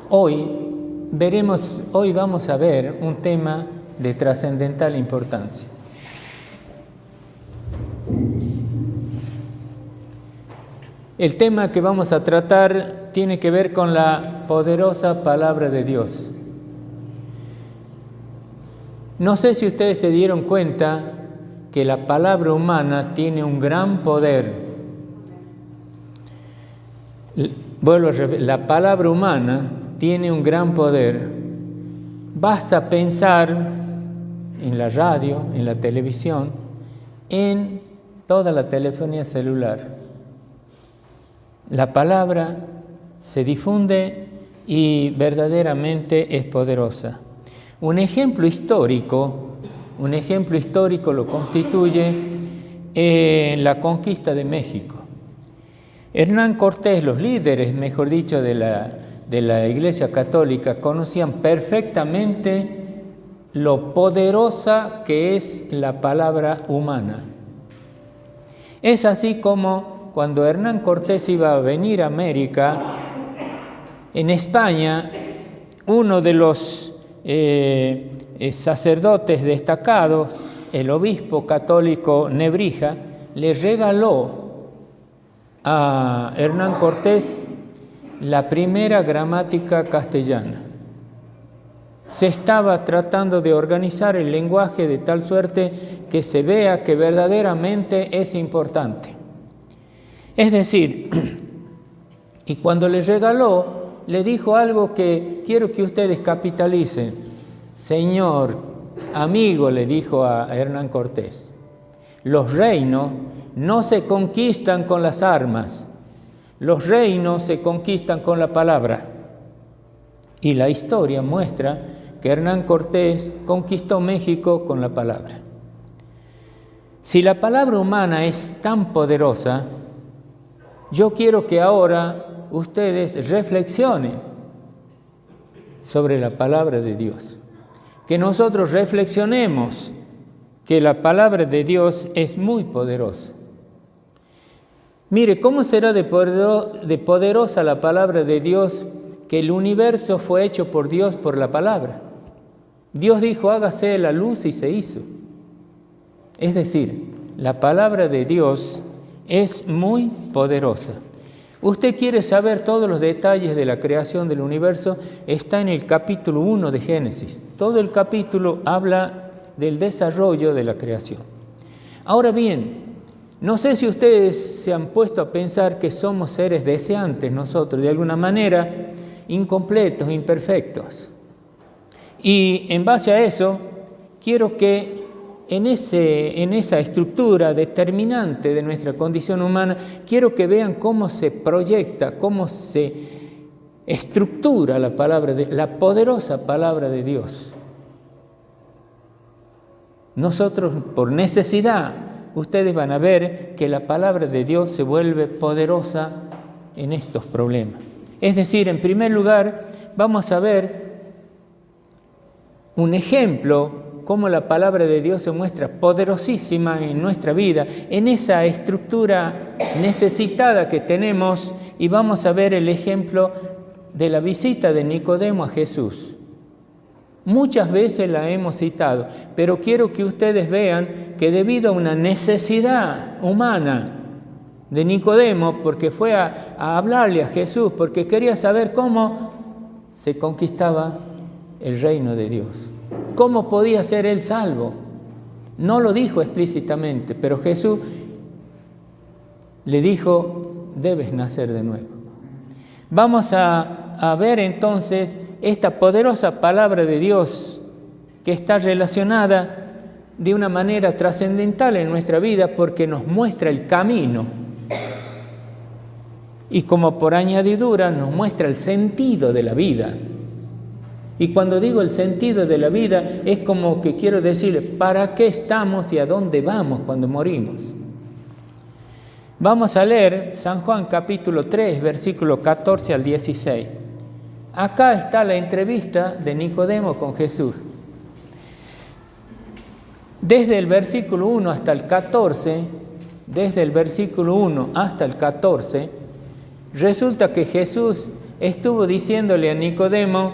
Hoy vamos a ver un tema de trascendental importancia. El tema que vamos a tratar tiene que ver con la poderosa palabra de Dios. No sé si ustedes se dieron cuenta que la palabra humana tiene un gran poder. Vuelvo a repetir, la palabra humana tiene un gran poder. Basta pensar en la radio, en la televisión, en toda la telefonía celular. La palabra se difunde y verdaderamente es poderosa. Un ejemplo histórico lo constituye la conquista de México. Hernán Cortés, los líderes, mejor dicho, de la Iglesia Católica, conocían perfectamente lo poderosa que es la palabra humana. Es así como cuando Hernán Cortés iba a venir a América, en España, uno de los sacerdotes destacados, el obispo católico Nebrija, le regaló a Hernán Cortés la primera gramática castellana. Se estaba tratando de organizar el lenguaje de tal suerte que se vea que verdaderamente es importante. Es decir, y cuando le regaló, le dijo algo que quiero que ustedes capitalicen. Señor, amigo, le dijo a Hernán Cortés, los reinos no se conquistan con las armas, los reinos se conquistan con la palabra. Y la historia muestra que Hernán Cortés conquistó México con la palabra. Si la palabra humana es tan poderosa, yo quiero que ahora ustedes reflexionen sobre la palabra de Dios. Que nosotros reflexionemos que la palabra de Dios es muy poderosa. Mire, ¿cómo será de poderosa la palabra de Dios que el universo fue hecho por Dios por la palabra? Dios dijo, hágase la luz y se hizo. Es decir, la palabra de Dios es muy poderosa. Usted quiere saber todos los detalles de la creación del universo, está en el capítulo 1 de Génesis. Todo el capítulo habla del desarrollo de la creación. Ahora bien, no sé si ustedes se han puesto a pensar que somos seres deseantes nosotros, de alguna manera, incompletos, imperfectos. Y en base a eso, quiero que en esa estructura determinante de nuestra condición humana, quiero que vean cómo se proyecta, cómo se estructura la poderosa palabra de Dios. Nosotros, por necesidad, ustedes van a ver que la palabra de Dios se vuelve poderosa en estos problemas. Es decir, en primer lugar, vamos a ver un ejemplo cómo la palabra de Dios se muestra poderosísima en nuestra vida, en esa estructura necesitada que tenemos, y vamos a ver el ejemplo de la visita de Nicodemo a Jesús. Muchas veces la hemos citado, pero quiero que ustedes vean que debido a una necesidad humana de Nicodemo, porque fue a hablarle a Jesús, porque quería saber cómo se conquistaba el reino de Dios. ¿Cómo podía ser él salvo? No lo dijo explícitamente, pero Jesús le dijo, debes nacer de nuevo. Vamos a ver entonces esta poderosa palabra de Dios que está relacionada de una manera trascendental en nuestra vida porque nos muestra el camino y como por añadidura nos muestra el sentido de la vida. Y cuando digo el sentido de la vida, es como que quiero decirle, ¿para qué estamos y a dónde vamos cuando morimos? Vamos a leer San Juan capítulo 3, versículo 14 al 16. Acá está la entrevista de Nicodemo con Jesús. Desde el versículo 1 hasta el 14, resulta que Jesús estuvo diciéndole a Nicodemo: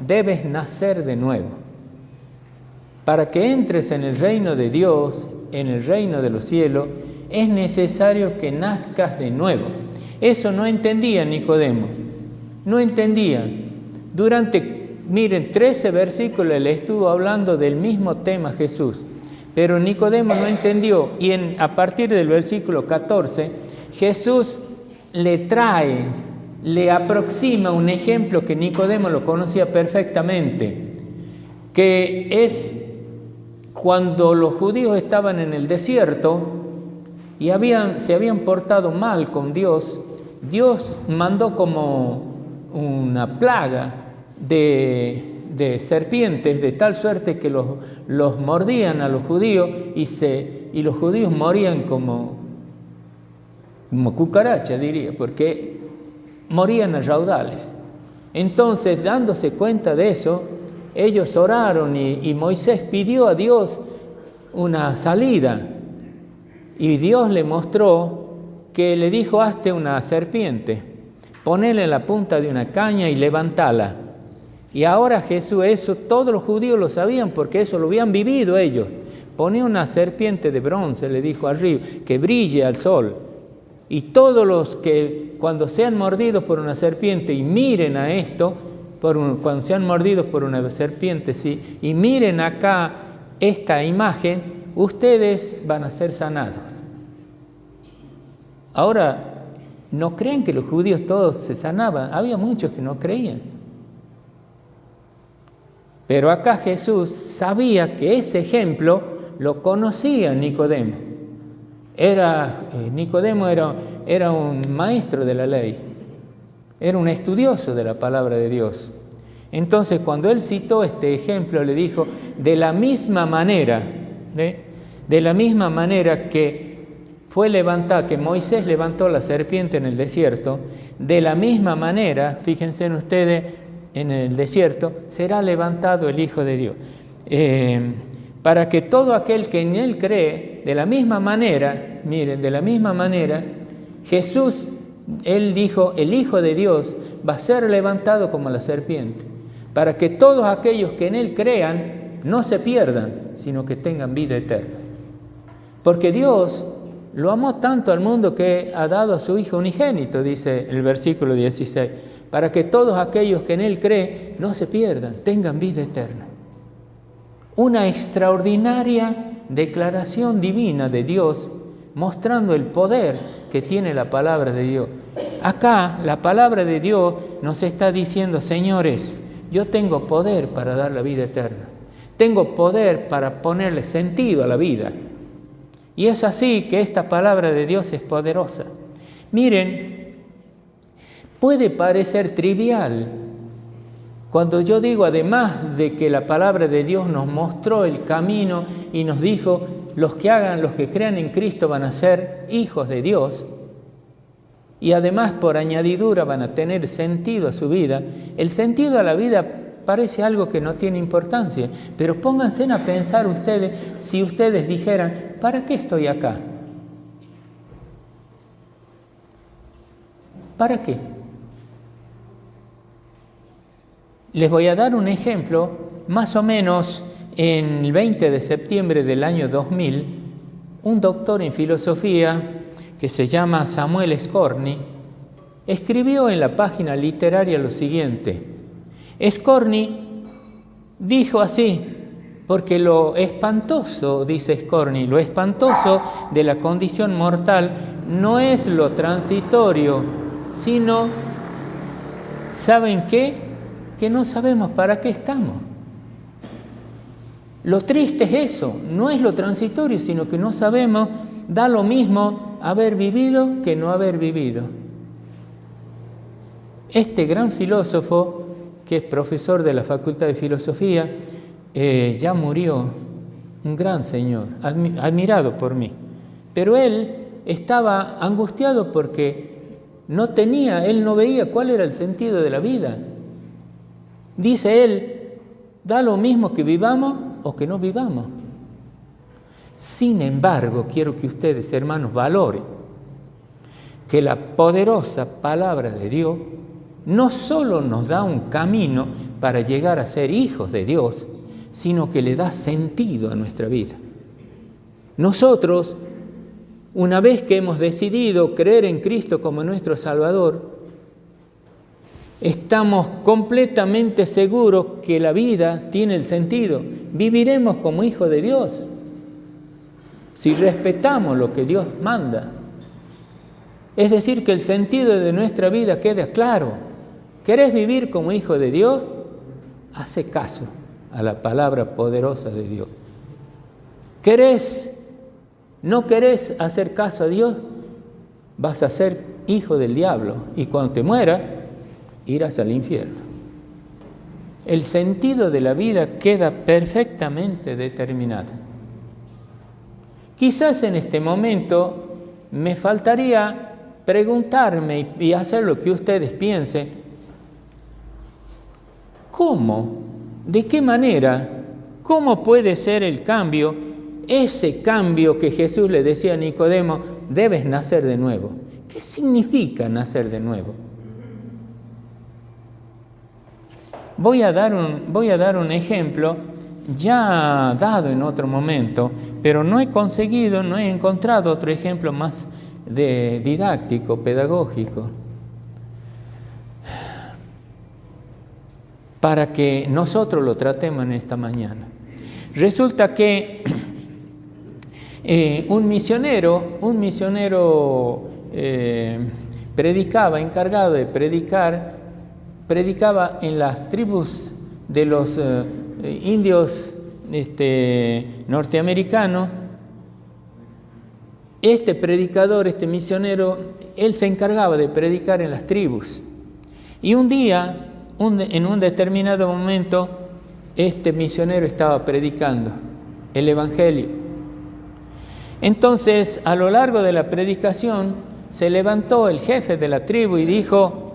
debes nacer de nuevo. Para que entres en el reino de Dios, en el reino de los cielos, es necesario que nazcas de nuevo. Eso no entendía Nicodemo, no entendía. Miren, 13 versículos le estuvo hablando del mismo tema Jesús, pero Nicodemo no entendió, y a partir del versículo 14, Jesús le aproxima un ejemplo que Nicodemo lo conocía perfectamente, que es cuando los judíos estaban en el desierto y se habían portado mal con Dios. Dios mandó como una plaga de serpientes, de tal suerte que los mordían a los judíos y los judíos morían como cucarachas, diría, porque morían a raudales. Entonces, dándose cuenta de eso, ellos oraron y Moisés pidió a Dios una salida. Y Dios le mostró que le dijo: hazte una serpiente, ponele en la punta de una caña y levantala. Y ahora Jesús, eso todos los judíos lo sabían porque eso lo habían vivido ellos. Pone una serpiente de bronce, le dijo arriba, que brille al sol. Y todos los que cuando sean mordidos por una serpiente y miren a esto, cuando sean mordidos por una serpiente, ¿sí?, y miren acá esta imagen, ustedes van a ser sanados. Ahora, no crean que los judíos todos se sanaban, había muchos que no creían. Pero acá Jesús sabía que ese ejemplo lo conocía Nicodemo. Nicodemo era un maestro de la ley, era un estudioso de la palabra de Dios. Entonces, cuando él citó este ejemplo, le dijo: de la misma manera que fue levantada, que Moisés levantó la serpiente en el desierto, de la misma manera, fíjense en ustedes, en el desierto será levantado el Hijo de Dios. Para que todo aquel que en él cree, de la misma manera, miren, de la misma manera, Jesús, él dijo: el Hijo de Dios va a ser levantado como la serpiente, para que todos aquellos que en él crean no se pierdan, sino que tengan vida eterna. Porque Dios lo amó tanto al mundo que ha dado a su Hijo unigénito, dice el versículo 16, para que todos aquellos que en él creen no se pierdan, tengan vida eterna. Una extraordinaria declaración divina de Dios, mostrando el poder que tiene la palabra de Dios. Acá la palabra de Dios nos está diciendo: señores, yo tengo poder para dar la vida eterna. Tengo poder para ponerle sentido a la vida. Y es así que esta palabra de Dios es poderosa. Miren, puede parecer trivial cuando yo digo, además de que la palabra de Dios nos mostró el camino y nos dijo: los que crean en Cristo van a ser hijos de Dios, y además por añadidura van a tener sentido a su vida. El sentido a la vida parece algo que no tiene importancia, pero pónganse a pensar ustedes, si ustedes dijeran: ¿para qué estoy acá? ¿Para qué? Les voy a dar un ejemplo. Más o menos en el 20 de septiembre del año 2000, un doctor en filosofía que se llama Samuel Scorni escribió en la página literaria lo siguiente. Scorni dijo así: porque lo espantoso, dice Scorni, lo espantoso de la condición mortal no es lo transitorio, sino, ¿saben qué? Que no sabemos para qué estamos. Lo triste es eso, no es lo transitorio, sino que no sabemos. Da lo mismo haber vivido que no haber vivido. Este gran filósofo, que es profesor de la Facultad de Filosofía, ya murió, un gran señor, admirado por mí. Pero él estaba angustiado porque él no veía cuál era el sentido de la vida. Dice él: da lo mismo que vivamos o que no vivamos. Sin embargo, quiero que ustedes, hermanos, valoren que la poderosa palabra de Dios no solo nos da un camino para llegar a ser hijos de Dios, sino que le da sentido a nuestra vida. Nosotros, una vez que hemos decidido creer en Cristo como nuestro Salvador, estamos completamente seguros que la vida tiene el sentido. Viviremos como hijos de Dios si respetamos lo que Dios manda. Es decir, que el sentido de nuestra vida queda claro. ¿Querés vivir como hijo de Dios? Hace caso a la palabra poderosa de Dios. ¿No querés hacer caso a Dios? Vas a ser hijo del diablo y cuando te mueras, irás al infierno. El sentido de la vida queda perfectamente determinado. Quizás en este momento me faltaría preguntarme y hacer lo que ustedes piensen. ¿Cómo? ¿De qué manera? ¿Cómo puede ser el cambio? Ese cambio que Jesús le decía a Nicodemo, debes nacer de nuevo. ¿Qué significa nacer de nuevo? Voy a dar un ejemplo ya dado en otro momento, pero no he encontrado otro ejemplo más didáctico, pedagógico, para que nosotros lo tratemos en esta mañana. Resulta que un misionero predicaba, encargado de predicar, predicaba en las tribus de los indios norteamericanos. Este predicador, este misionero, él se encargaba de predicar en las tribus. Y un día, en un determinado momento, este misionero estaba predicando el Evangelio. Entonces, a lo largo de la predicación, se levantó el jefe de la tribu y dijo: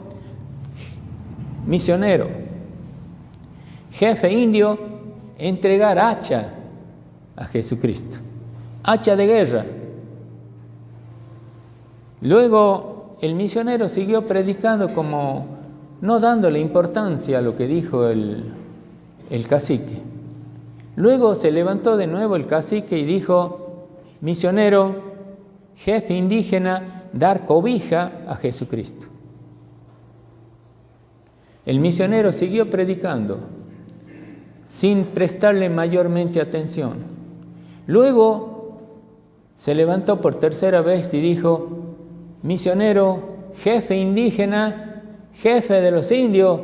misionero, jefe indio, entregar hacha a Jesucristo, hacha de guerra. Luego el misionero siguió predicando como no dándole importancia a lo que dijo el cacique. Luego se levantó de nuevo el cacique y dijo: misionero, jefe indígena, dar cobija a Jesucristo. El misionero siguió predicando sin prestarle mayormente atención. Luego se levantó por tercera vez y dijo: misionero, jefe indígena, jefe de los indios,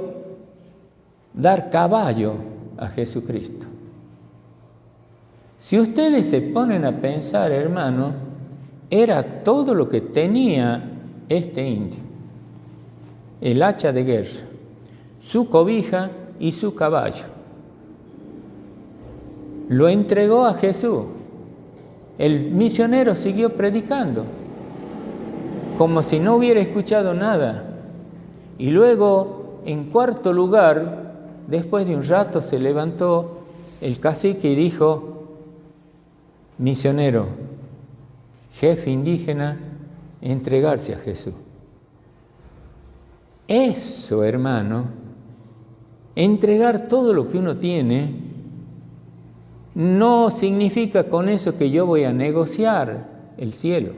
dar caballo a Jesucristo. Si ustedes se ponen a pensar, hermano, era todo lo que tenía este indio: el hacha de guerra, su cobija y su caballo. Lo entregó a Jesús. El misionero siguió predicando como si no hubiera escuchado nada. Y luego, en cuarto lugar, después de un rato, se levantó el cacique y dijo: misionero, jefe indígena, entregarse a Jesús. Eso, hermano, entregar todo lo que uno tiene, no significa con eso que yo voy a negociar el cielo.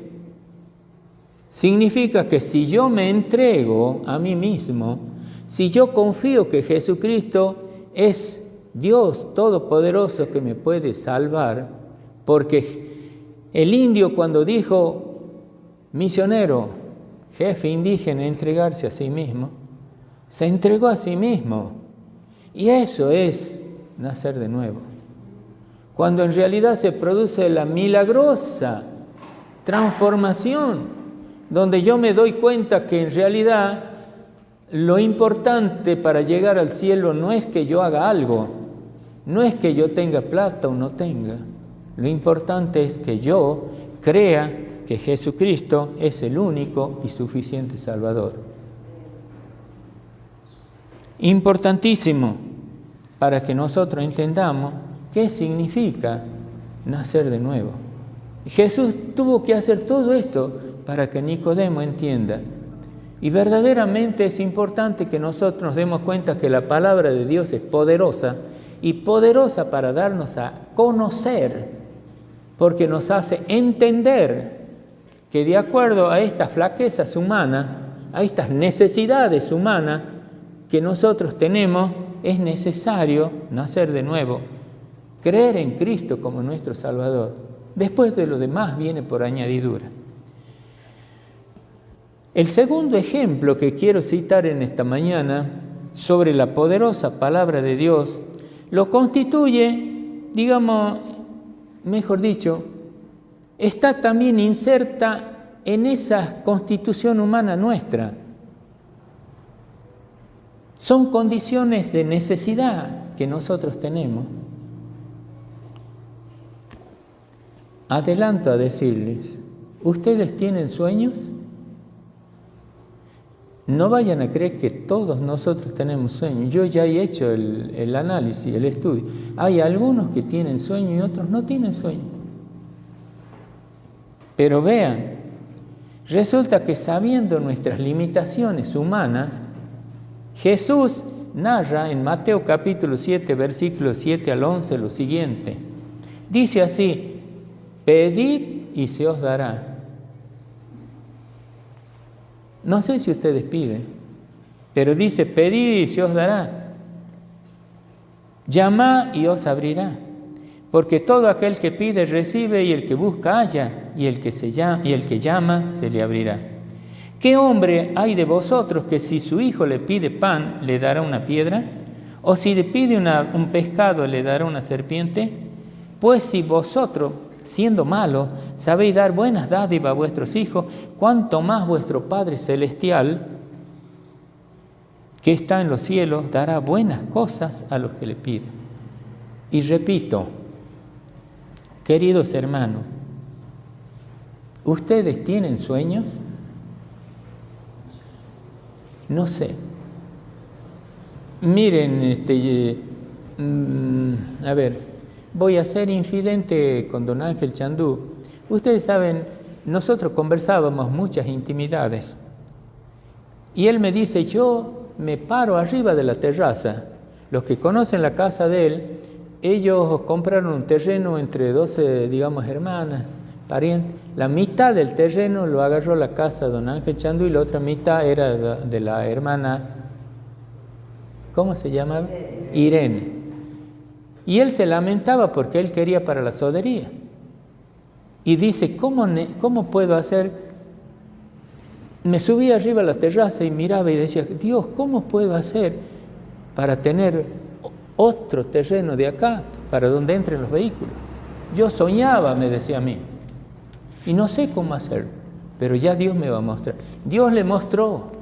Significa que si yo me entrego a mí mismo, si yo confío que Jesucristo es Dios Todopoderoso que me puede salvar, porque el indio cuando dijo: misionero, jefe indígena, entregarse a sí mismo, se entregó a sí mismo. Y eso es nacer de nuevo. Cuando en realidad se produce la milagrosa transformación, donde yo me doy cuenta que en realidad lo importante para llegar al cielo no es que yo haga algo, no es que yo tenga plata o no tenga. Lo importante es que yo crea que Jesucristo es el único y suficiente Salvador. Importantísimo para que nosotros entendamos qué significa nacer de nuevo. Jesús tuvo que hacer todo esto para que Nicodemo entienda. Y verdaderamente es importante que nosotros nos demos cuenta que la palabra de Dios es poderosa, y poderosa para darnos a conocer, porque nos hace entender que de acuerdo a estas flaquezas humanas, a estas necesidades humanas que nosotros tenemos, es necesario nacer de nuevo, creer en Cristo como nuestro Salvador. Después de lo demás viene por añadidura. El segundo ejemplo que quiero citar en esta mañana sobre la poderosa palabra de Dios lo constituye, digamos, mejor dicho, está también inserta en esa constitución humana nuestra. Son condiciones de necesidad que nosotros tenemos. Adelanto a decirles, ¿ustedes tienen sueños? No vayan a creer que todos nosotros tenemos sueños. Yo ya he hecho el análisis, el estudio. Hay algunos que tienen sueño y otros no tienen sueño. Pero vean, resulta que sabiendo nuestras limitaciones humanas, Jesús narra en Mateo capítulo 7, versículos 7 al 11 lo siguiente. Dice así: pedid y se os dará. No sé si ustedes piden, pero dice: pedid y se os dará. Llamad y os abrirá. Porque todo aquel que pide recibe, y el que busca halla, y el que llama se le abrirá. ¿Qué hombre hay de vosotros que si su hijo le pide pan, le dará una piedra? ¿O si le pide un pescado, le dará una serpiente? Pues si vosotros, siendo malos, sabéis dar buenas dádivas a vuestros hijos, cuánto más vuestro Padre Celestial, que está en los cielos, dará buenas cosas a los que le piden. Y repito, queridos hermanos, ¿ustedes tienen sueños? No sé. Miren, a ver, voy a ser infidente con don Ángel Chandú. Ustedes saben, nosotros conversábamos muchas intimidades. Y él me dice: yo me paro arriba de la terraza. Los que conocen la casa de él, ellos compraron un terreno entre 12, digamos, hermanas, parientes. La mitad del terreno lo agarró la casa de don Ángel Chandú y la otra mitad era de la hermana, ¿cómo se llamaba? Irene. Y él se lamentaba porque él quería para la sodería. Y dice: ¿cómo puedo hacer? Me subí arriba a la terraza y miraba y decía: Dios, ¿cómo puedo hacer para tener otro terreno de acá, para donde entren los vehículos? Yo soñaba, me decía a mí, y no sé cómo hacerlo, pero ya Dios me va a mostrar. Dios le mostró.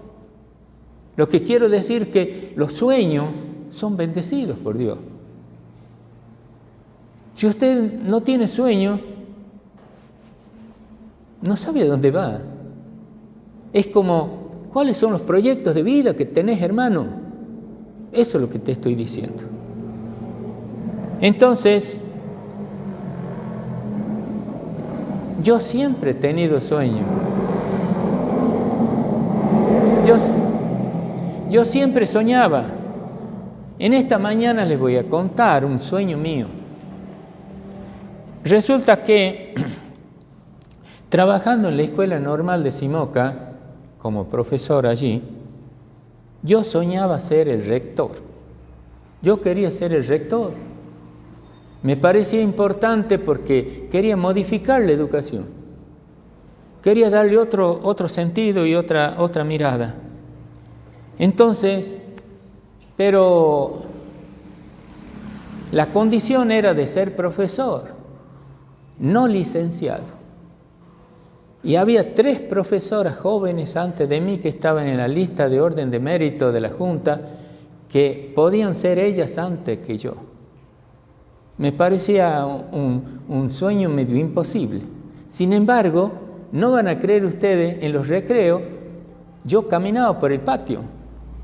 Lo que quiero decir es que los sueños son bendecidos por Dios. Si usted no tiene sueño, no sabe a dónde va. Es como, ¿cuáles son los proyectos de vida que tenés, hermano? Eso es lo que te estoy diciendo. Entonces, yo siempre he tenido sueño. Yo siempre soñaba. En esta mañana les voy a contar un sueño mío. Resulta que trabajando en la Escuela Normal de Simoca, como profesor allí, yo soñaba ser el rector. Yo quería ser el rector. Me parecía importante porque quería modificar la educación. Quería darle otro sentido y otra mirada. Entonces, pero la condición era de ser profesor, no licenciado. Y había 3 profesoras jóvenes antes de mí que estaban en la lista de orden de mérito de la Junta, que podían ser ellas antes que yo. Me parecía un sueño medio imposible. Sin embargo, no van a creer ustedes, en los recreos, yo caminaba por el patio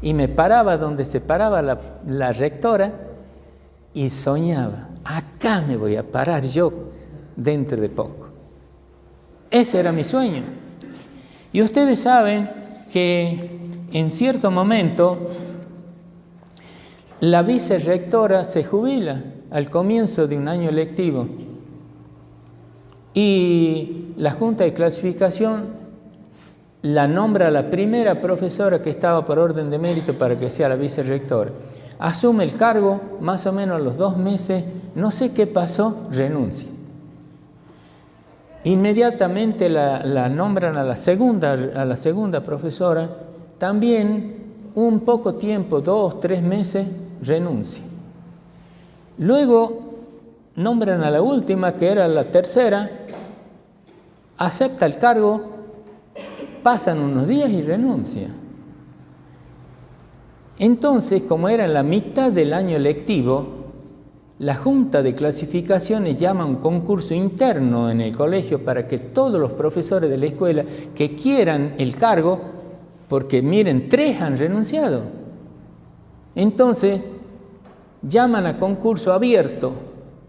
y me paraba donde se paraba la rectora y soñaba: acá me voy a parar yo dentro de poco. Ese era mi sueño. Y ustedes saben que en cierto momento la vicerrectora se jubila al comienzo de un año lectivo y la Junta de Clasificación la nombra la primera profesora que estaba por orden de mérito para que sea la vicerrectora. Asume el cargo, más o menos a los 2 meses, no sé qué pasó, renuncia. Inmediatamente la nombran a la segunda profesora, también un poco tiempo, 2, 3 meses, renuncia. Luego nombran a la última, que era la tercera, acepta el cargo, pasan unos días y renuncia. Entonces, como era en la mitad del año lectivo, la Junta de Clasificaciones llama a un concurso interno en el colegio para que todos los profesores de la escuela que quieran el cargo, porque miren, 3 han renunciado. Entonces, llaman a concurso abierto,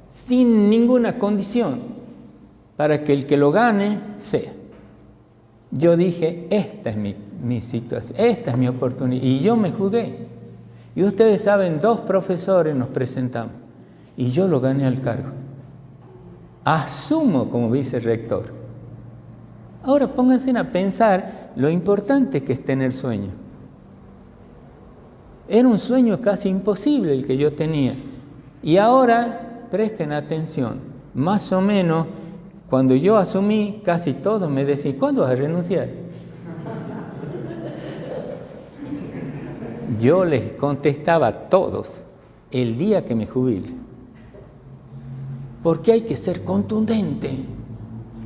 sin ninguna condición, para que el que lo gane sea. Yo dije, esta es mi situación, esta es mi oportunidad, y yo me jugué. Y ustedes saben, 2 profesores nos presentamos, y yo lo gané al cargo. Asumo como vicerrector. Ahora pónganse a pensar lo importante que es tener sueño. Era un sueño casi imposible el que yo tenía. Y ahora, presten atención, más o menos, cuando yo asumí, casi todos me decían, ¿cuándo vas a renunciar? Yo les contestaba a todos, el día que me jubile. Porque hay que ser contundente.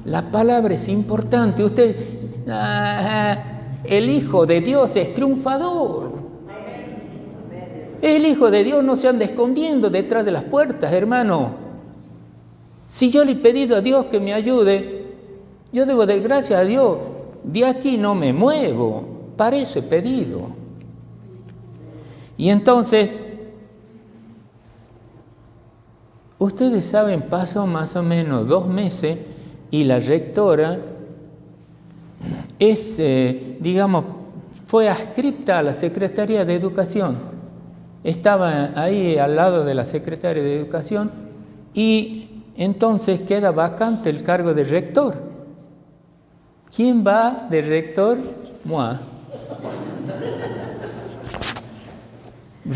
La palabra es importante. El Hijo de Dios es triunfador. El Hijo de Dios no se anda escondiendo detrás de las puertas, hermano. Si yo le he pedido a Dios que me ayude, yo debo dar gracias a Dios. De aquí no me muevo. Para eso he pedido. Y entonces, ustedes saben, pasó más o menos 2 meses y la rectora fue adscripta a la Secretaría de Educación. Estaba ahí al lado de la Secretaria de Educación y entonces queda vacante el cargo de rector. ¿Quién va de rector? Moi.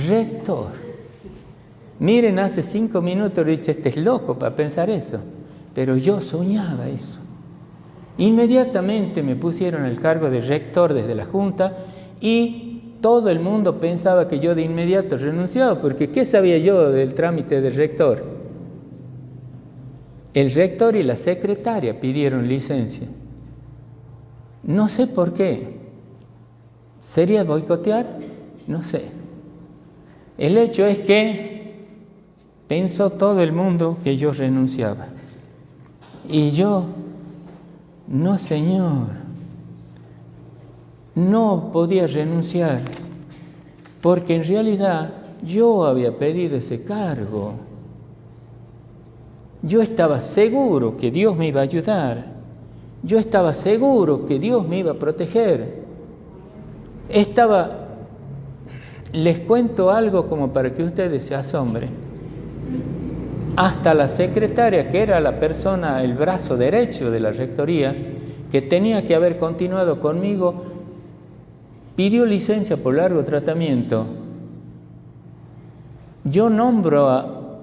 Rector. Miren, hace 5 minutos le dije, este es loco para pensar eso. Pero yo soñaba eso. Inmediatamente me pusieron el cargo de rector desde la Junta y todo el mundo pensaba que yo de inmediato renunciaba, porque ¿qué sabía yo del trámite de rector? El rector y la secretaria pidieron licencia. No sé por qué. ¿Sería boicotear? No sé. El hecho es que pensó todo el mundo que yo renunciaba. Y yo, no, señor, no podía renunciar, porque en realidad yo había pedido ese cargo. Yo estaba seguro que Dios me iba a ayudar. Yo estaba seguro que Dios me iba a proteger. Les cuento algo como para que ustedes se asombren. Hasta la secretaria, que era la persona, el brazo derecho de la rectoría, que tenía que haber continuado conmigo, pidió licencia por largo tratamiento. Yo nombro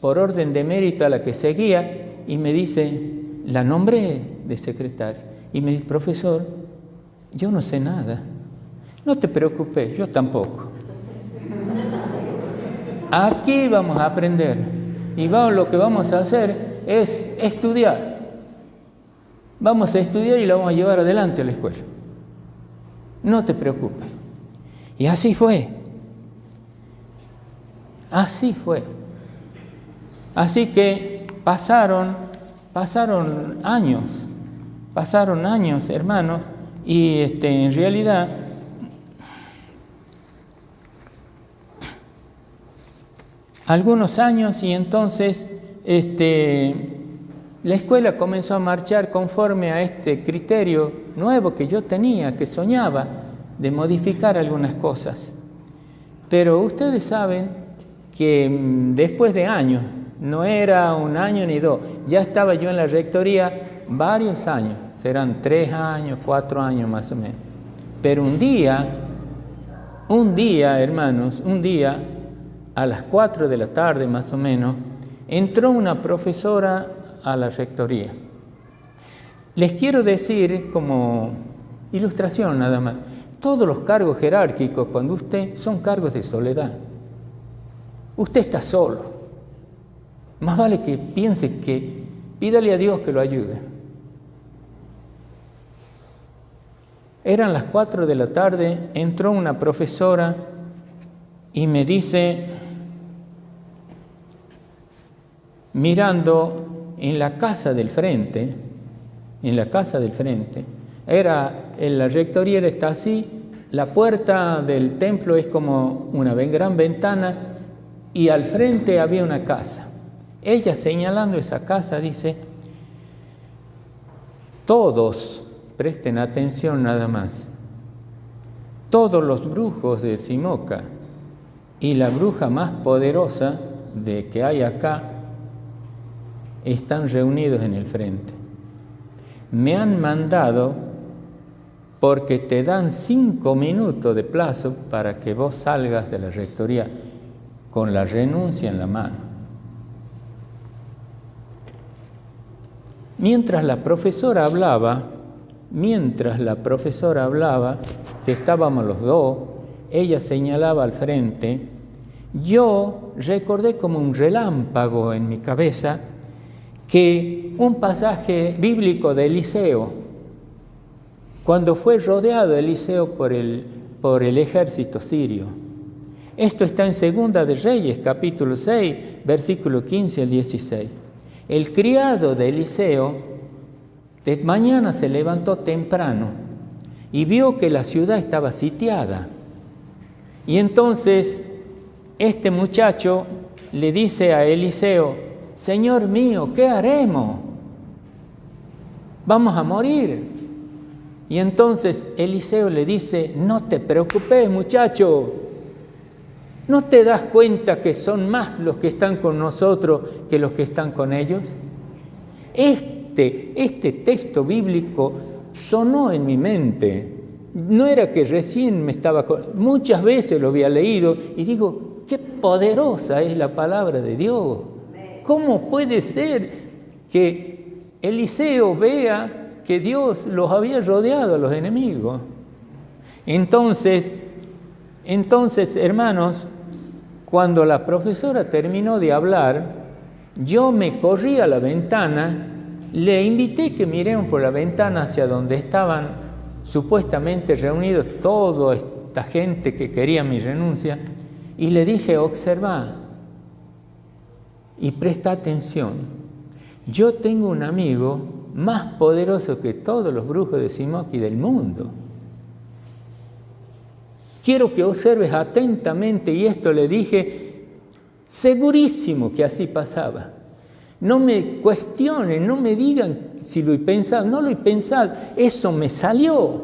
por orden de mérito a la que seguía y me dice, la nombré de secretaria. Y me dice, profesor, yo no sé nada. No te preocupes, yo tampoco. Aquí vamos a aprender. Y lo que vamos a hacer es estudiar. Vamos a estudiar y la vamos a llevar adelante a la escuela. No te preocupes. Y así fue. Así fue. Así que pasaron años, hermanos, y en realidad algunos años, y entonces la escuela comenzó a marchar conforme a este criterio nuevo que yo tenía, que soñaba, de modificar algunas cosas. Pero ustedes saben que después de años, no era un año ni dos, ya estaba yo en la rectoría varios años, serán 3 años, 4 años más o menos. Pero un día, hermanos, a las 4 de la tarde más o menos, entró una profesora a la rectoría. Les quiero decir como ilustración nada más, todos los cargos jerárquicos cuando son cargos de soledad. Usted está solo. Más vale que piense que pídale a Dios que lo ayude. Eran las 4 de la tarde, entró una profesora y me dice, mirando en la casa del frente, la rectoría está así, la puerta del templo es como una gran ventana y al frente había una casa. Ella señalando esa casa dice, todos, presten atención nada más, todos los brujos de Simoca y la bruja más poderosa que hay acá están reunidos en el frente. Me han mandado porque te dan 5 minutos de plazo para que vos salgas de la rectoría con la renuncia en la mano. Mientras la profesora hablaba, que estábamos los dos, ella señalaba al frente, yo recordé como un relámpago en mi cabeza que un pasaje bíblico de Eliseo, cuando fue rodeado Eliseo por el ejército sirio. Esto está en 2 de Reyes, capítulo 6, versículo 15 al 16. El criado de Eliseo de mañana se levantó temprano y vio que la ciudad estaba sitiada. Y entonces este muchacho le dice a Eliseo, Señor mío, ¿qué haremos? Vamos a morir. Y entonces Eliseo le dice, no te preocupes, muchacho. ¿No te das cuenta que son más los que están con nosotros que los que están con ellos? Este texto bíblico sonó en mi mente. No era que recién muchas veces lo había leído y digo, qué poderosa es la palabra de Dios. ¿Cómo puede ser que Eliseo vea que Dios los había rodeado a los enemigos? Entonces, hermanos, cuando la profesora terminó de hablar, yo me corrí a la ventana, le invité que miremos por la ventana hacia donde estaban supuestamente reunidos toda esta gente que quería mi renuncia, y le dije, observa y presta atención. Yo tengo un amigo más poderoso que todos los brujos de Simoki del mundo. Quiero que observes atentamente, y esto le dije, segurísimo que así pasaba. No me cuestionen, no me digan si lo he pensado, no lo he pensado, eso me salió.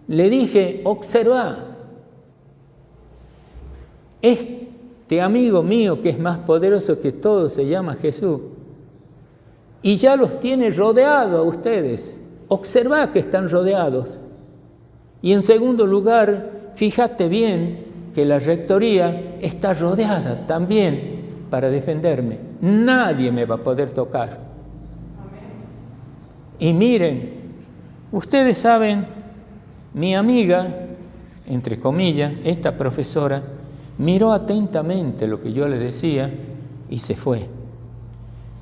Le dije, observa, este amigo mío que es más poderoso que todo se llama Jesús, y ya los tiene rodeados a ustedes. Observa que están rodeados. Y en segundo lugar, fíjate bien que la rectoría está rodeada también para defenderme. Nadie me va a poder tocar. Y miren, ustedes saben, mi amiga, entre comillas, esta profesora, miró atentamente lo que yo le decía y se fue.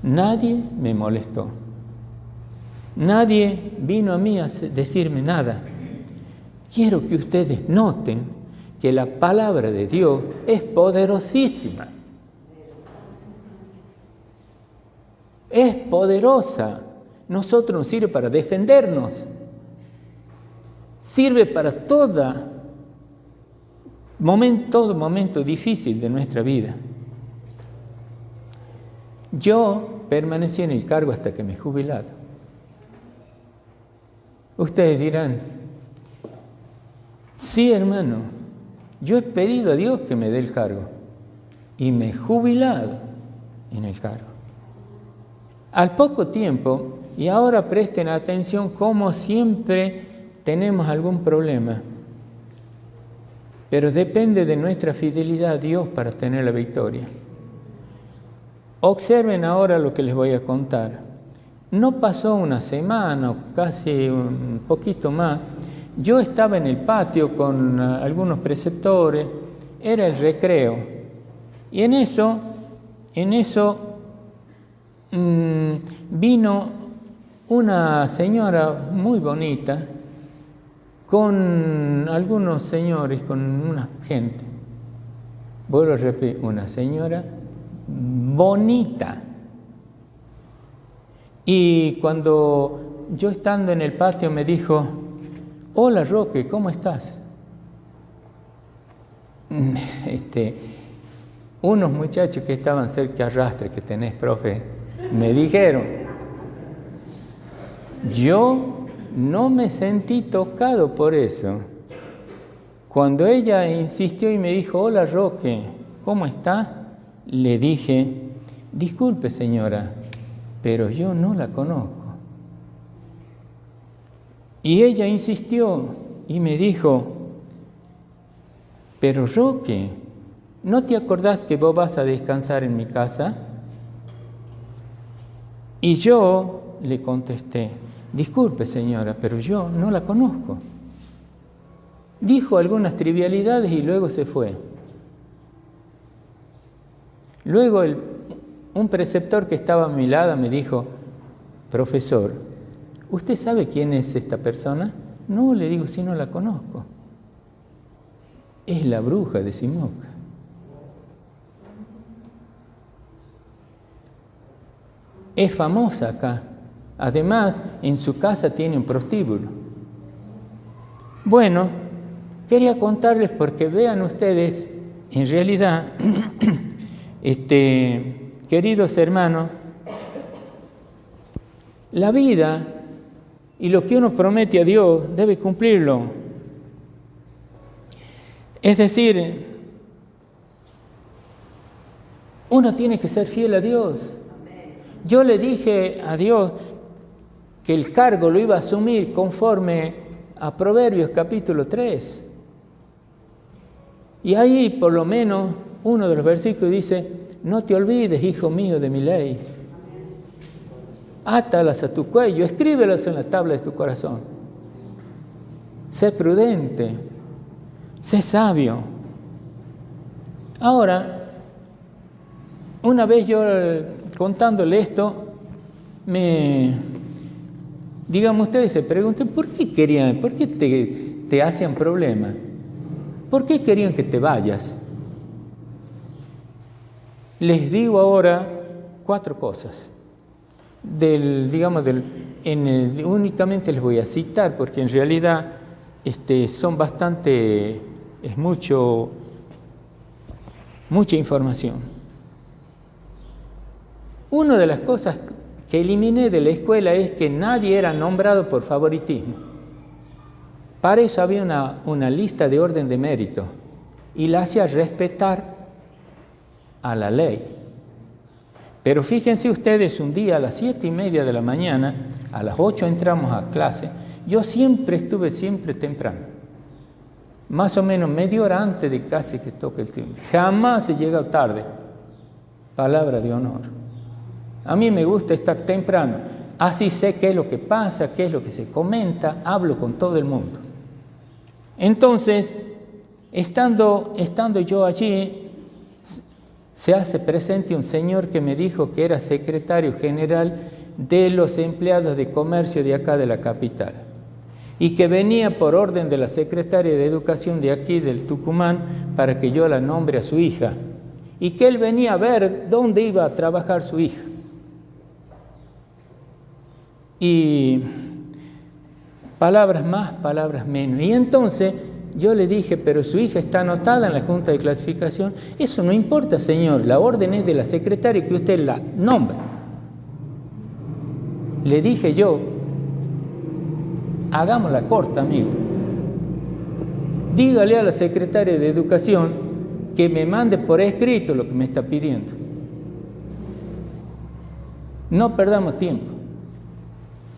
Nadie me molestó. Nadie vino a mí a decirme nada. Quiero que ustedes noten que la palabra de Dios es poderosísima. Es poderosa. Nosotros nos sirve para defendernos. Sirve para todo momento difícil de nuestra vida. Yo permanecí en el cargo hasta que me he jubilado. Ustedes dirán, Sí, hermano, yo he pedido a Dios que me dé el cargo y me he jubilado en el cargo. Al poco tiempo, y ahora presten atención, como siempre tenemos algún problema, pero depende de nuestra fidelidad a Dios para tener la victoria. Observen ahora lo que les voy a contar. No pasó una semana o casi un poquito más. Yo estaba en el patio con algunos preceptores, era el recreo, y en eso vino una señora muy bonita con algunos señores, con una gente. Vuelvo a repetir, una señora bonita. Y cuando yo estando en el patio me dijo: hola Roque, ¿cómo estás? Unos muchachos que estaban cerca arrastre, que tenés, profe, me dijeron. Yo no me sentí tocado por eso. Cuando ella insistió y me dijo: hola Roque, ¿cómo está? Le dije: disculpe señora, pero yo no la conozco. Y ella insistió y me dijo: pero Roque, ¿no te acordás que vos vas a descansar en mi casa? Y yo le contesté: disculpe señora, pero yo no la conozco. Dijo algunas trivialidades y luego se fue. Luego un preceptor que estaba a mi lado me dijo: profesor, ¿usted sabe quién es esta persona? No, le digo, si no la conozco. Es la bruja de Simoca. Es famosa acá. Además, en su casa tiene un prostíbulo. Bueno, quería contarles porque vean ustedes, en realidad, queridos hermanos, la vida y lo que uno promete a Dios debe cumplirlo. Es decir, uno tiene que ser fiel a Dios. Yo le dije a Dios que el cargo lo iba a asumir conforme a Proverbios capítulo 3. Y ahí por lo menos uno de los versículos dice: no te olvides, hijo mío, de mi ley. Átalas a tu cuello, escríbelas en la tabla de tu corazón. Sé prudente, sé sabio. Ahora, una vez yo contándole esto, digamos, ustedes se preguntan: ¿por qué te hacían problema? ¿Por qué querían que te vayas? Les digo ahora 4 cosas. Únicamente les voy a citar porque en realidad son bastante, es mucha información. Una de las cosas que eliminé de la escuela es que nadie era nombrado por favoritismo. Para eso había una lista de orden de mérito y la hacía respetar a la ley. Pero fíjense ustedes, un día a las 7:30 de la mañana, a las 8 entramos a clase. Yo siempre estuve temprano, más o menos media hora antes de casi que toque el timbre. Jamás he llegado tarde, palabra de honor. A mí me gusta estar temprano, así sé qué es lo que pasa, qué es lo que se comenta, hablo con todo el mundo. Entonces, estando yo allí, se hace presente un señor que me dijo que era secretario general de los empleados de comercio de acá de la capital y que venía por orden de la secretaria de Educación de aquí, del Tucumán, para que yo la nombre a su hija y que él venía a ver dónde iba a trabajar su hija. Y palabras más, palabras menos. Y entonces yo le dije: pero su hija está anotada en la Junta de Clasificación. Eso no importa, señor, la orden es de la secretaria, que usted la nombra. Le dije yo: hagámosla corta, amigo. dígale a la secretaria de Educación que me mande por escrito lo que me está pidiendo. No perdamos tiempo.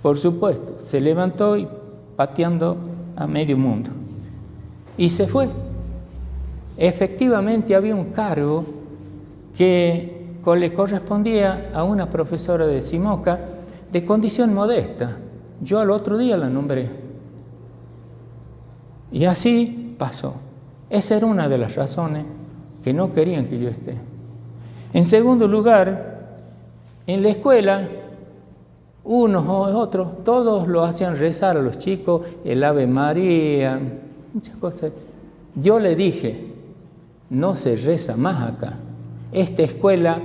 Por supuesto, se levantó y pateando a medio mundo. Y se fue. Efectivamente había un cargo que le correspondía a una profesora de Simoca de condición modesta. Yo al otro día la nombré. Y así pasó. Esa era una de las razones que no querían que yo esté. En segundo lugar, en la escuela, unos o otros, todos lo hacían rezar a los chicos, el Ave María, muchas cosas. Yo le dije, no se reza más acá. Esta escuela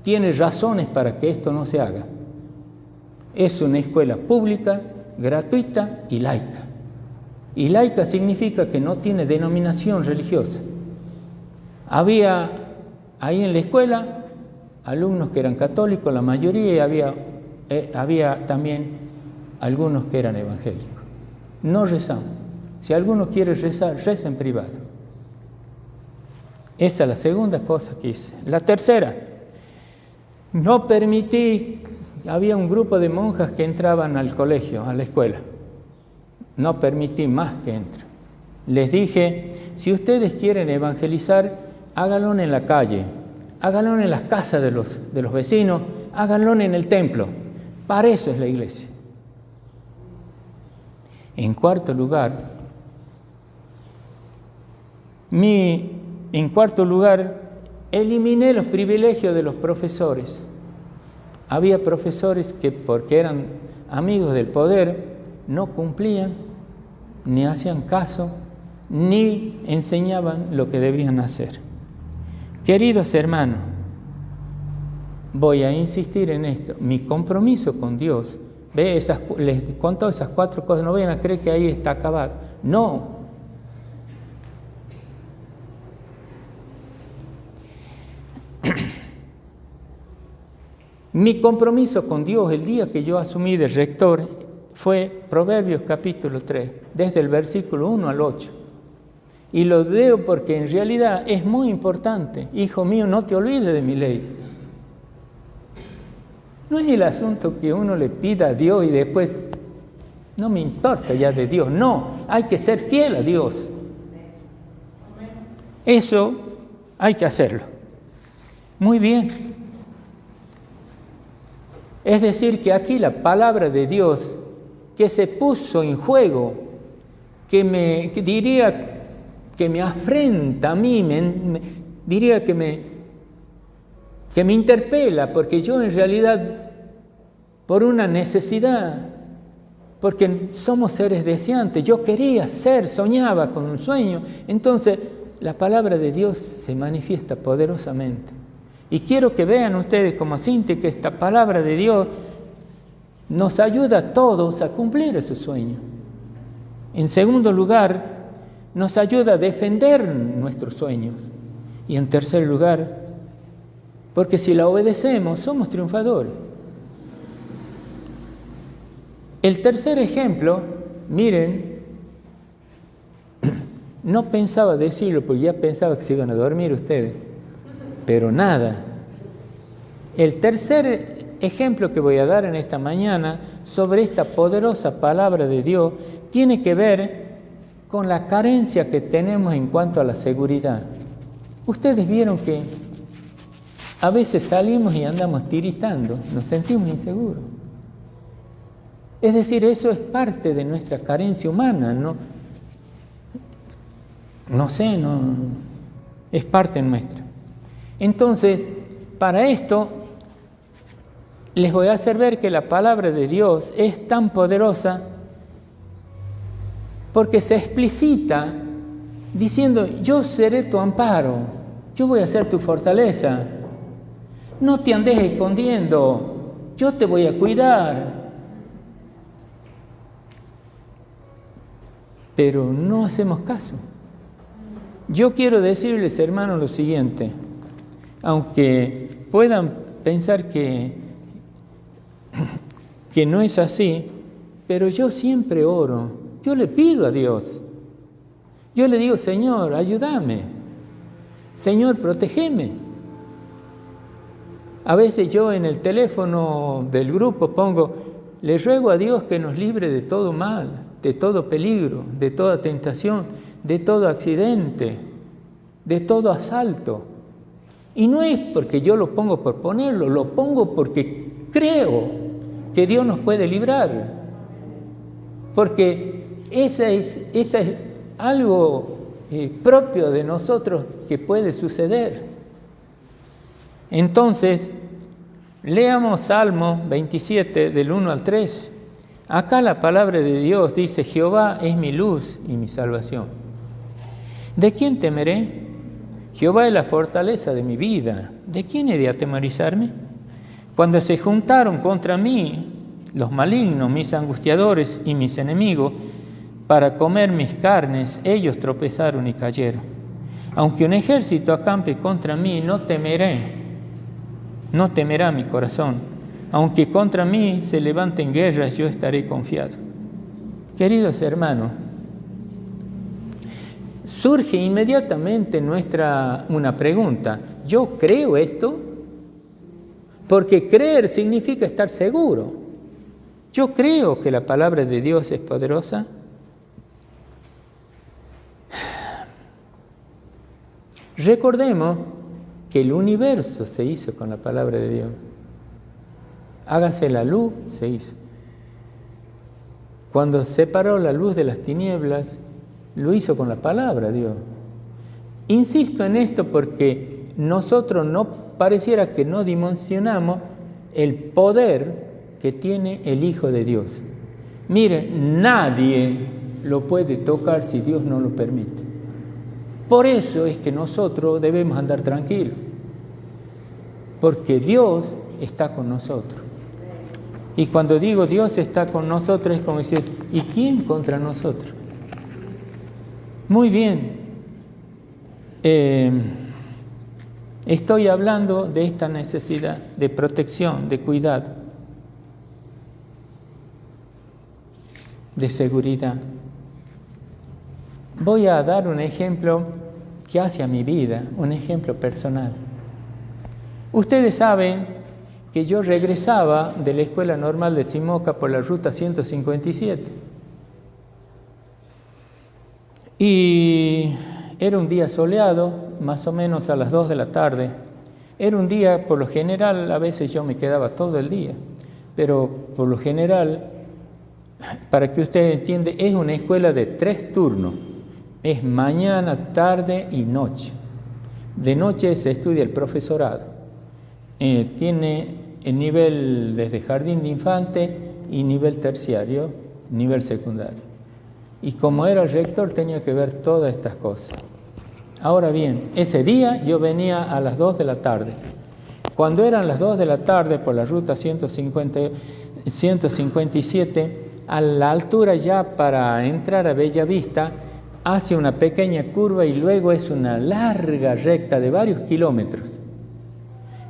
tiene razones para que esto no se haga. Es una escuela pública, gratuita y laica. Y laica significa que no tiene denominación religiosa. Había ahí en la escuela alumnos que eran católicos, la mayoría, y había también algunos que eran evangélicos. No rezamos. Si alguno quiere rezar, reza en privado. Esa es la segunda cosa que hice. La tercera, no permití, había un grupo de monjas que entraban al colegio, a la escuela. No permití más que entren. Les dije, si ustedes quieren evangelizar, háganlo en la calle, háganlo en las casas de los vecinos, háganlo en el templo. Para eso es la iglesia. En cuarto lugar, eliminé los privilegios de los profesores. Había profesores que, porque eran amigos del poder, no cumplían, ni hacían caso, ni enseñaban lo que debían hacer. Queridos hermanos, voy a insistir en esto. Mi compromiso con Dios, les cuento esas 4 cosas, no vayan a creer que ahí está acabado. No. Mi compromiso con Dios el día que yo asumí de rector fue Proverbios capítulo 3, desde el versículo 1 al 8. Y lo leo porque en realidad es muy importante. Hijo mío, no te olvides de mi ley. No es el asunto que uno le pida a Dios y después no me importa ya de Dios. No, hay que ser fiel a Dios. Eso hay que hacerlo. Muy bien. Es decir, que aquí la palabra de Dios que se puso en juego, que diría que me afrenta a mí, diría que me interpela, porque yo en realidad, por una necesidad, porque somos seres deseantes, yo quería ser, soñaba con un sueño, entonces la palabra de Dios se manifiesta poderosamente. Y quiero que vean ustedes como Cintia que esta palabra de Dios nos ayuda a todos a cumplir ese sueño. En segundo lugar, nos ayuda a defender nuestros sueños. Y en tercer lugar, porque si la obedecemos, somos triunfadores. El tercer ejemplo, miren, no pensaba decirlo porque ya pensaba que se iban a dormir ustedes, pero nada. El tercer ejemplo que voy a dar en esta mañana sobre esta poderosa palabra de Dios tiene que ver con la carencia que tenemos en cuanto a la seguridad. Ustedes vieron que a veces salimos y andamos tiritando, nos sentimos inseguros. Es decir, eso es parte de nuestra carencia humana, ¿no? Es parte nuestra. Entonces, para esto, les voy a hacer ver que la palabra de Dios es tan poderosa porque se explicita diciendo, yo seré tu amparo, yo voy a ser tu fortaleza, no te andes escondiendo, yo te voy a cuidar. Pero no hacemos caso. Yo quiero decirles, hermanos, lo siguiente, aunque puedan pensar que no es así, pero yo siempre oro, yo le pido a Dios Yo le digo, Señor, ayúdame. Señor, protégeme. A veces yo en el teléfono del grupo pongo, le ruego a Dios que nos libre de todo mal, de todo peligro, de toda tentación, de todo accidente, de todo asalto. Y no es porque yo lo pongo por ponerlo, lo pongo porque creo que Dios nos puede librar. Porque esa es algo propio de nosotros que puede suceder. Entonces, leamos Salmo 27 del 1 al 3. Acá la palabra de Dios dice, Jehová es mi luz y mi salvación. ¿De quién temeré? Jehová es la fortaleza de mi vida. ¿De quién he de atemorizarme? Cuando se juntaron contra mí los malignos, mis angustiadores y mis enemigos, para comer mis carnes, ellos tropezaron y cayeron. Aunque un ejército acampe contra mí, no temeré. No temerá mi corazón. Aunque contra mí se levanten guerras, yo estaré confiado. Queridos hermanos, surge inmediatamente una pregunta. ¿Yo creo esto? Porque creer significa estar seguro. ¿Yo creo que la palabra de Dios es poderosa? Recordemos que el universo se hizo con la palabra de Dios. Hágase la luz, se hizo. Cuando separó la luz de las tinieblas, lo hizo con la palabra de Dios. Insisto en esto porque nosotros no pareciera que no dimensionamos el poder que tiene el Hijo de Dios. Mire, nadie lo puede tocar si Dios no lo permite. Por eso es que nosotros debemos andar tranquilos, porque Dios está con nosotros. Y cuando digo Dios está con nosotros es como decir, ¿y quién contra nosotros? Muy bien, estoy hablando de esta necesidad de protección, de cuidado, de seguridad. Voy a dar un ejemplo que hace a mi vida, un ejemplo personal. Ustedes saben que yo regresaba de la Escuela Normal de Simoca por la ruta 157. Y era un día soleado, más o menos a las 2 de la tarde. Era un día, por lo general, a veces yo me quedaba todo el día, pero por lo general, para que usted entienda, es una escuela de 3 turnos. Es mañana, tarde y noche. De noche se estudia el profesorado. Tiene el nivel desde jardín de infante y nivel terciario, nivel secundario. Y como era el rector tenía que ver todas estas cosas. Ahora bien, ese día yo venía a las 2 de la tarde. Cuando eran las 2 de la tarde por la ruta 157, a la altura ya para entrar a Bellavista, hace una pequeña curva y luego es una larga recta de varios kilómetros.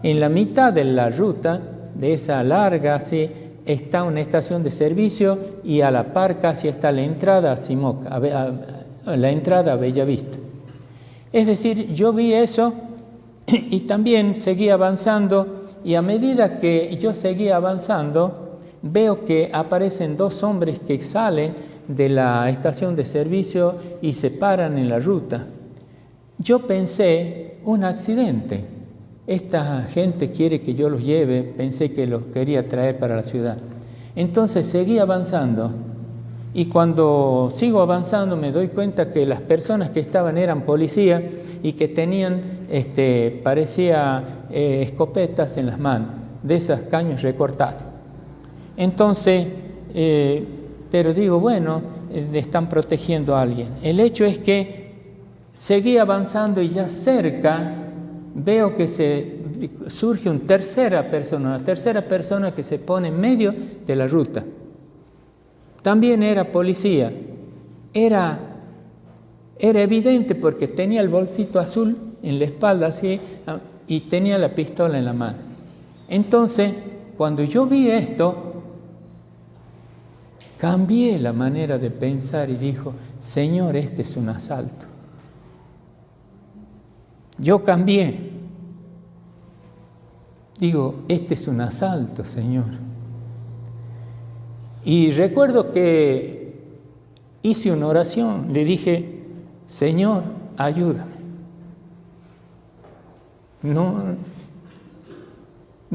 En la mitad de la ruta, de esa larga, sí, está una estación de servicio y a la par casi está la entrada a Simoca, la entrada a Bellavista. Es decir, yo vi eso y también seguí avanzando y a medida que yo seguía avanzando, veo que aparecen 2 hombres que salen de la estación de servicio y se paran en la ruta. Yo pensé, un accidente. Esta gente quiere que yo los lleve, pensé que los quería traer para la ciudad. Entonces seguí avanzando y cuando sigo avanzando me doy cuenta que las personas que estaban eran policías y que tenían, parecía escopetas en las manos, de esos caños recortados. Entonces, pero digo, bueno, están protegiendo a alguien. El hecho es que seguí avanzando y ya cerca veo que surge una tercera persona que se pone en medio de la ruta. También era policía. Era evidente porque tenía el bolsito azul en la espalda así y tenía la pistola en la mano. Entonces, cuando yo vi esto, cambié la manera de pensar y Señor, este es un asalto. Yo cambié. Digo, este es un asalto, Señor. Y recuerdo que hice una oración, le dije, Señor, ayúdame. No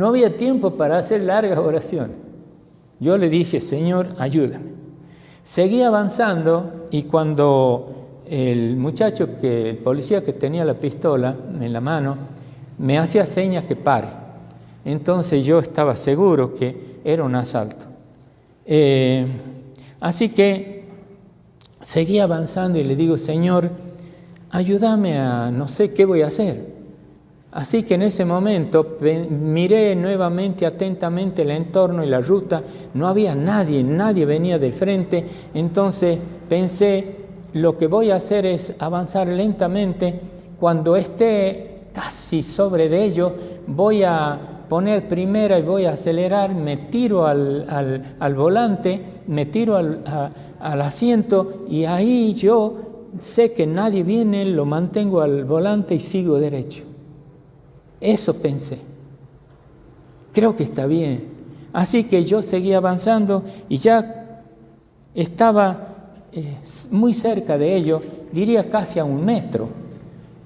había tiempo para hacer largas oraciones. Yo le dije, Señor, ayúdame. Seguí avanzando y cuando el policía que tenía la pistola en la mano, me hacía señas que pare. Entonces yo estaba seguro que era un asalto. Así que seguí avanzando y le digo, Señor, ayúdame no sé qué voy a hacer. Así que en ese momento miré nuevamente atentamente el entorno y la ruta. No había nadie venía del frente. Entonces pensé, lo que voy a hacer es avanzar lentamente. Cuando esté casi sobre de ellos, voy a poner primera y voy a acelerar. Me tiro al volante, me tiro al asiento y ahí yo sé que nadie viene, lo mantengo al volante y sigo derecho. Eso pensé. Creo que está bien. Así que yo seguí avanzando y ya estaba muy cerca de ellos, diría casi a 1 metro.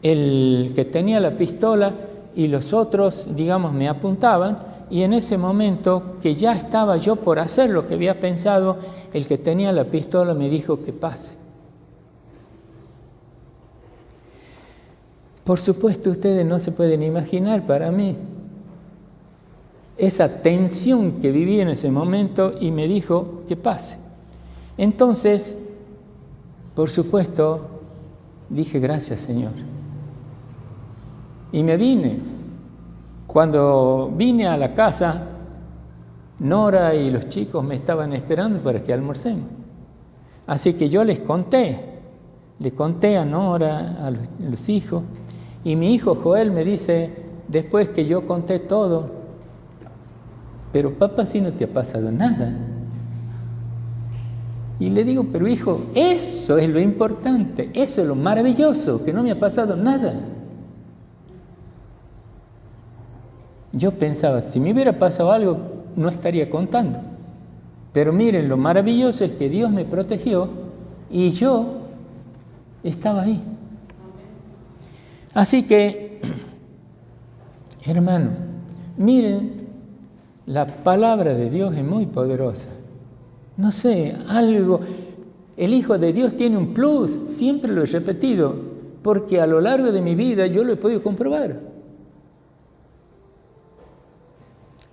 El que tenía la pistola y los otros, digamos, me apuntaban, y en ese momento que ya estaba yo por hacer lo que había pensado, el que tenía la pistola me dijo que pase. Por supuesto, ustedes no se pueden imaginar para mí esa tensión que viví en ese momento, y me dijo que pase. Entonces, por supuesto, dije gracias, Señor. Y me vine. Cuando vine a la casa, Nora y los chicos me estaban esperando para que almorcemos. Así que yo les conté a Nora, a los hijos. Y mi hijo Joel me dice, después que yo conté todo, pero papá, si no te ha pasado nada. Y le digo, pero hijo, eso es lo importante, eso es lo maravilloso, que no me ha pasado nada. Yo pensaba, si me hubiera pasado algo, no estaría contando. Pero miren, lo maravilloso es que Dios me protegió y yo estaba ahí. Así que, hermano, miren, la palabra de Dios es muy poderosa. No sé, el Hijo de Dios tiene un plus, siempre lo he repetido, porque a lo largo de mi vida yo lo he podido comprobar.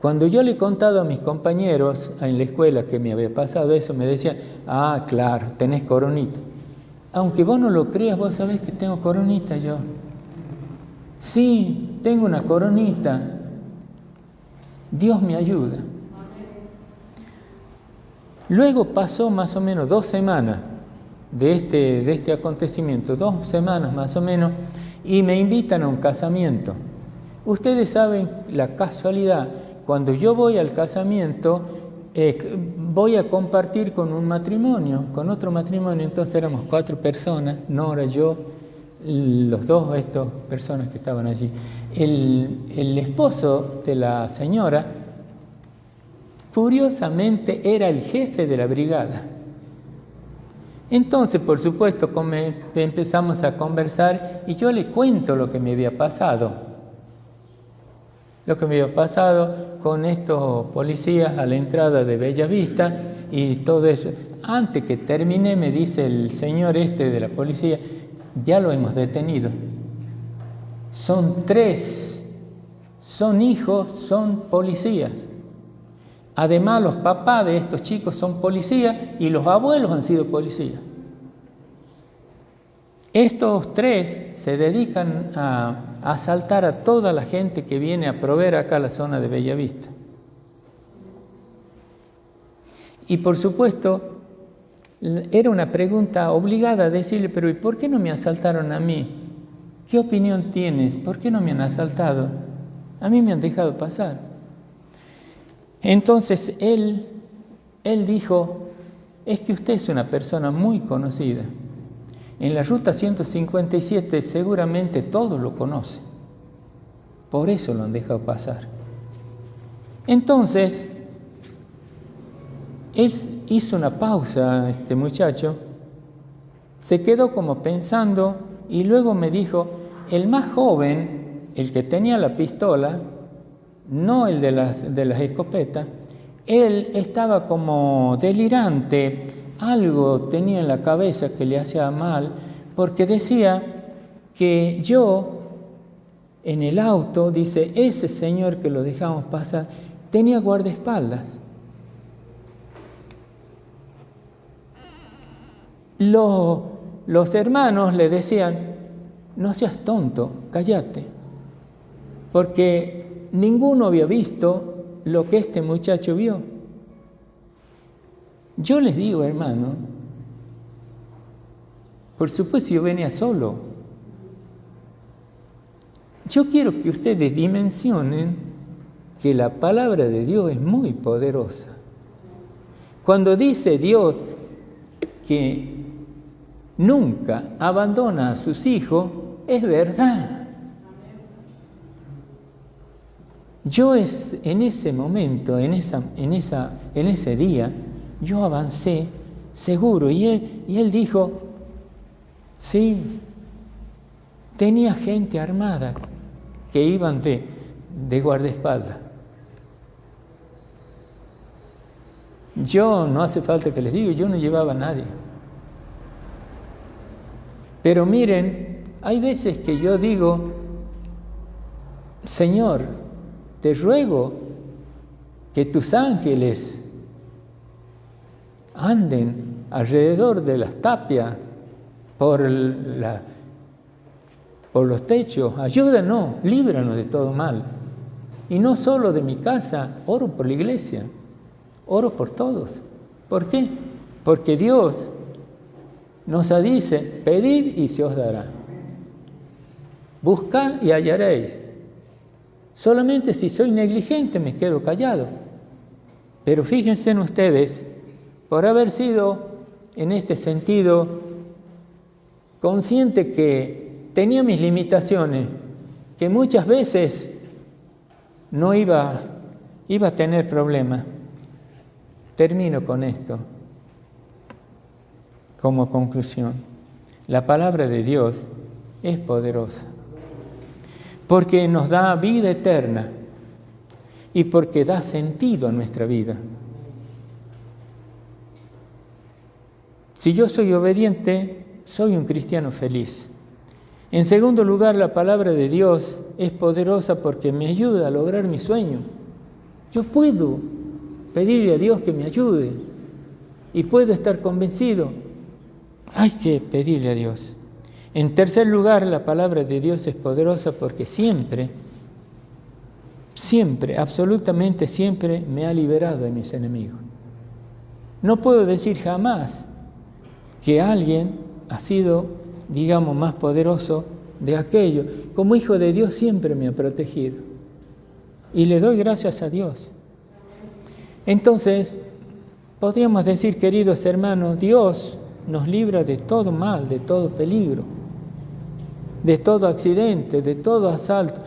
Cuando yo le he contado a mis compañeros en la escuela que me había pasado eso, me decían, claro, tenés coronita. Aunque vos no lo creas, vos sabés que tengo coronita yo. Sí, tengo una coronita. Dios me ayuda. Luego pasó más o menos 2 semanas de este acontecimiento, 2 semanas más o menos, y me invitan a un casamiento. Ustedes saben la casualidad, cuando yo voy al casamiento, voy a compartir con otro matrimonio, entonces éramos 4 personas, Nora, yo, los 2 personas que estaban allí. El esposo de la señora, curiosamente, era el jefe de la brigada. Entonces, por supuesto, empezamos a conversar y yo le cuento lo que me había pasado. Lo que me había pasado con estos policías a la entrada de Bellavista y todo eso. Antes que terminé, me dice el señor de la policía, ya lo hemos detenido. Son 3, son hijos, son policías. Además, los papás de estos chicos son policías y los abuelos han sido policías. Estos 3 se dedican a asaltar a toda la gente que viene a proveer acá a la zona de Bellavista. Y por supuesto, era una pregunta obligada a decirle, pero ¿y por qué no me asaltaron a mí? ¿Qué opinión tienes? ¿Por qué no me han asaltado? A mí me han dejado pasar. Entonces él dijo, es que usted es una persona muy conocida. En la ruta 157 seguramente todos lo conocen. Por eso lo han dejado pasar. Entonces, él hizo una pausa, este muchacho, se quedó como pensando y luego me dijo, el más joven, el que tenía la pistola, no el de las escopetas, él estaba como delirante, algo tenía en la cabeza que le hacía mal, porque decía que yo en el auto, dice, ese señor que lo dejamos pasar, tenía guardaespaldas. Los hermanos le decían, no seas tonto, cállate, porque ninguno había visto lo que este muchacho vio. Yo les digo, hermano, por supuesto yo venía solo. Yo quiero que ustedes dimensionen que la palabra de Dios es muy poderosa. Cuando dice Dios que nunca abandona a sus hijos, es verdad. Yo en ese momento, en ese día, yo avancé seguro y él dijo, sí, tenía gente armada que iban de guardaespaldas. Yo, no hace falta que les diga, yo no llevaba a nadie. Pero miren, hay veces que yo digo, Señor, te ruego que tus ángeles anden alrededor de las tapias, por los techos, ayúdanos, líbranos de todo mal. Y no solo de mi casa, oro por la iglesia, oro por todos. ¿Por qué? Porque Dios nos dice, pedid y se os dará. Buscad y hallaréis. Solamente si soy negligente me quedo callado. Pero fíjense en ustedes, por haber sido en este sentido consciente que tenía mis limitaciones, que muchas veces no iba a tener problemas. Termino con esto. Como conclusión, la palabra de Dios es poderosa, porque nos da vida eterna y porque da sentido a nuestra vida. Si yo soy obediente, soy un cristiano feliz. En segundo lugar, la palabra de Dios es poderosa porque me ayuda a lograr mi sueño. Yo puedo pedirle a Dios que me ayude y puedo estar convencido. Hay que pedirle a Dios. En tercer lugar, la palabra de Dios es poderosa porque siempre, absolutamente siempre me ha liberado de mis enemigos. No puedo decir jamás que alguien ha sido, digamos, más poderoso de aquello. Como hijo de Dios siempre me ha protegido. Y le doy gracias a Dios. Entonces, podríamos decir, queridos hermanos, Dios nos libra de todo mal, de todo peligro, de todo accidente, de todo asalto.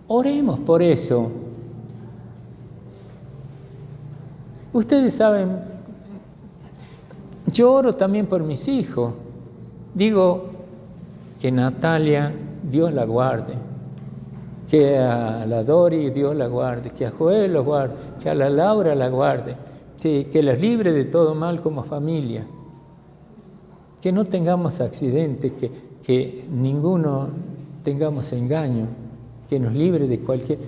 Oremos por eso. Ustedes saben, yo oro también por mis hijos. Digo que Natalia, Dios la guarde, que a la Dori Dios la guarde, que a Joel lo guarde, que a la Laura la guarde, que las libre de todo mal como familia. Que no tengamos accidentes, que ninguno tengamos engaño, que nos libre de cualquier...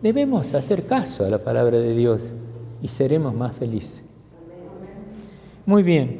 Debemos hacer caso a la palabra de Dios y seremos más felices. Muy bien.